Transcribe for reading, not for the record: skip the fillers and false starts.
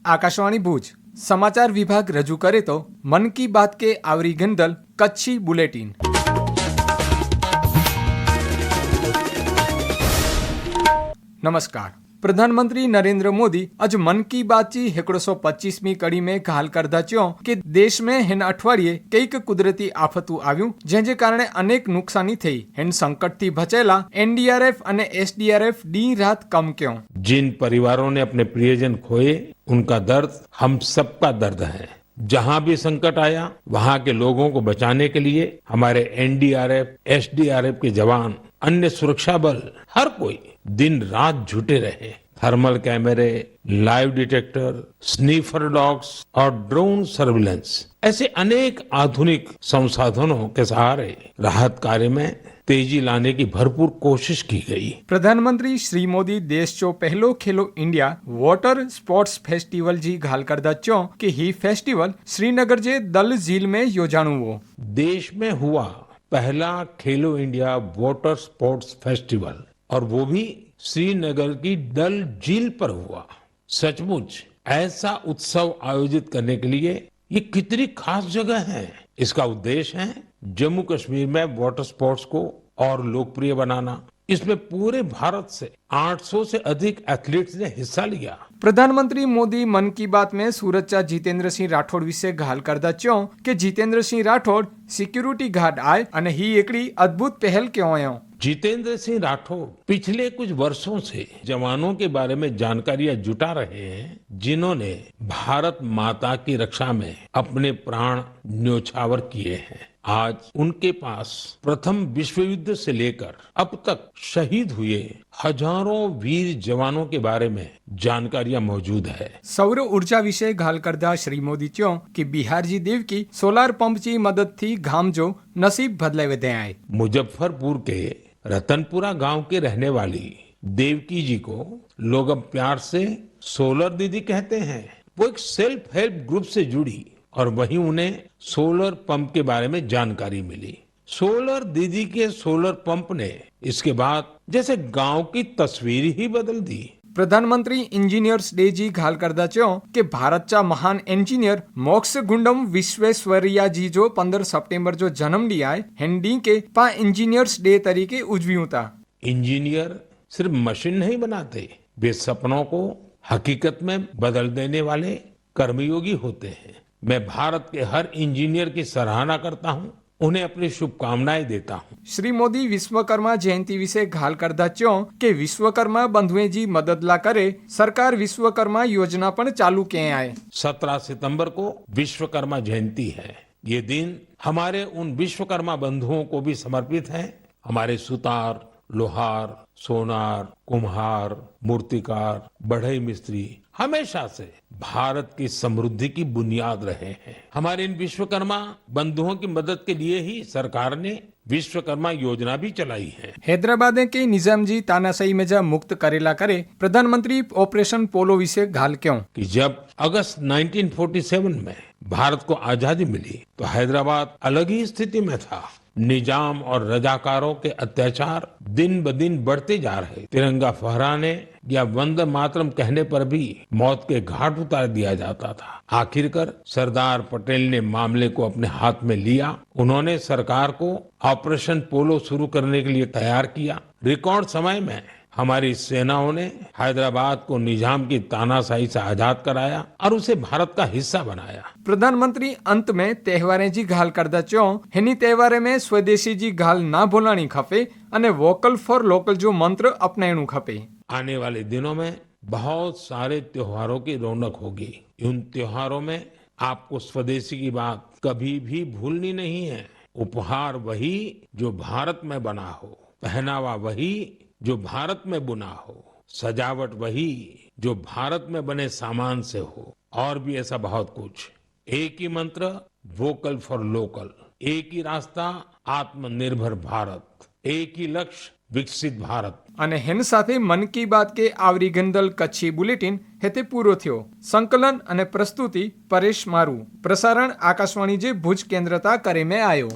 आकाशवाणी भुज समाचार विभाग रजू करे तो मन की बात के आवरी गंदल कच्छी बुलेटिन। नमस्कार। प्रधानमंत्री नरेंद्र मोदी आज मन की बात की 125મી कड़ी में घाल करदा च्यो कि देश में हिन अठवाडिये कईक कुदरती आफतों आव्યું जेजे कारणे अनेक नुकसानी थई। हिन संकट थी बचेला एनडीआरएफ અને एसडीआरएफ दी रात कम क्यों। जिन परिवारों ने अपने प्रियजन खोए उनका दर्द हम सबका दर्द है। जहां भी संकट आया वहां के लोगों को बचाने के लिए हमारे एनडीआरएफ एसडीआरएफ के जवान, अन्य सुरक्षा बल, हर कोई दिन रात जुटे रहे। थर्मल कैमरे, लाइव डिटेक्टर, स्नीफर डॉग्स और ड्रोन सर्विलेंस ऐसे अनेक आधुनिक संसाधनों के सहारे राहत कार्य में तेजी लाने की भरपूर कोशिश की गई। प्रधानमंत्री श्री मोदी देश चो पहलो खेलो इंडिया वॉटर स्पोर्ट्स फेस्टिवल जी घाल करदा चो कि ही फेस्टिवल श्रीनगर जे दल झील में योजाणु वो। देश में हुआ पहला खेलो इंडिया वाटर स्पोर्ट्स फेस्टिवल और वो भी श्रीनगर की डल झील पर हुआ। सचमुच ऐसा उत्सव आयोजित करने के लिए ये कितनी खास जगह है। इसका उद्देश्य है जम्मू कश्मीर में वाटर स्पोर्ट्स को और लोकप्रिय बनाना। इसमें पूरे भारत से 800 से अधिक एथलीट्स ने हिस्सा लिया। प्रधानमंत्री मोदी मन की बात में सूरतचा जितेंद्र सिंह राठौड़ विषे घाल करदा च्यो कि जितेंद्र सिंह राठौड़ सिक्योरिटी गार्ड आए अने ही एकड़ी अद्भुत पहल क्यों आयो। जितेंद्र सिंह राठौड़ पिछले कुछ वर्षों से जवानों के बारे में जानकारियां जुटा रहे हैं जिन्होंने भारत माता की रक्षा में अपने प्राण न्योछावर किए हैं। आज उनके पास प्रथम विश्व युद्ध से लेकर अब तक शहीद हुए हजारों वीर जवानों के बारे में जानकारियां मौजूद है। सौर ऊर्जा विषय घाल करदा श्री मोदी च्यो कि बिहार जी देव की सोलार पंप की मदद थी गाम जो नसीब बदले वेदे आए। मुजफ्फरपुर के रतनपुरा गांव के रहने वाली देवकी जी को लोग अब प्यार से सोलर दीदी कहते हैं। वो एक सेल्फ हेल्प ग्रुप से जुड़ी और वहीं उन्हें सोलर पंप के बारे में जानकारी मिली। सोलर दीदी के सोलर पंप ने इसके बाद जैसे गांव की तस्वीर ही बदल दी। प्रधानमंत्री इंजीनियर्स डे जी घाल करदा च्यो कि भारतचा महान इंजीनियर मोक्षगुंडम विश्वेश्वरैया जी जो 15 सप्टेंबर जो जन्म लिया है हिंदी के पा इंजीनियर्स डे तरीके उजव्યું था। इंजीनियर सिर्फ मशीन नहीं बनाते, वे सपनों को हकीकत में बदल देने वाले कर्मयोगी होते हैं। मैं भारत के हर इंजीनियर की सराहना करता हूँ, उन्हें अपनी शुभकामनाएं देता हूँ। श्री मोदी विश्वकर्मा जयंती विषे घाल करदा च्यो कि विश्वकर्मा बंधुए जी मदद ला करे सरकार विश्वकर्मा योजना पण चालू किए आए। 17 सितंबर को विश्वकर्मा जयंती है। ये दिन हमारे उन विश्वकर्मा बंधुओं को भी समर्पित है। हमारे सुतार, लोहार, सोनार, कुम्हार, मूर्तिकार, बढ़ई मिस्त्री हमेशा से भारत की समृद्धि की बुनियाद रहे हैं। हमारे इन विश्वकर्मा बंधुओं की मदद के लिए ही सरकार ने विश्वकर्मा योजना भी चलाई है। हैदराबाद के निजामजी तानाशाही में जा मुक्त करेला करे प्रधानमंत्री ऑपरेशन पोलो विषे घाल क्यों कि जब अगस्त 1947 में भारत को आजादी मिली तो हैदराबाद अलग ही स्थिति में था। निजाम और रजाकारों के अत्याचार दिन ब दिन बढ़ते जा रहे। तिरंगा फहराने या वंदे मातरम कहने पर भी मौत के घाट उतार दिया जाता था। आखिरकार सरदार पटेल ने मामले को अपने हाथ में लिया। उन्होंने सरकार को ऑपरेशन पोलो शुरू करने के लिए तैयार किया। रिकॉर्ड समय में हमारी सेनाओं ने हैदराबाद को निजाम की तानाशाही से आजाद कराया और उसे भारत का हिस्सा बनाया। प्रधानमंत्री अंत में त्योहारे जी घाल करदा च्यो हिनी त्योहारे में स्वदेशी जी घाल ना भूलानी खपे अने वोकल फॉर लोकल जो मंत्र अपनाणु खपे। आने वाले दिनों में बहुत सारे त्योहारों की रौनक होगी। उन त्योहारों में आपको स्वदेशी की बात कभी भी भूलनी नहीं है। उपहार वही जो भारत में बना हो, पहनावा वही जो भारत में बुना हो, सजावट वही जो भारत में बने सामान से हो, और भी ऐसा बहुत कुछ। एक ही मंत्र वोकल फॉर लोकल, एक ही रास्ता आत्मनिर्भर भारत, एक ही लक्ष्य विकसित भारत। અને હેન સાથે મન કી બાત કે આવરી ગંદલ કચ્છી બુલેટિન હેતે પૂરો થયો। સંકલન અને પ્રસ્તુતિ પરેશ મારુ। પ્રસારણ આકાશવાણી જે ભુજ કેન્દ્રતા કરે મેં આયો।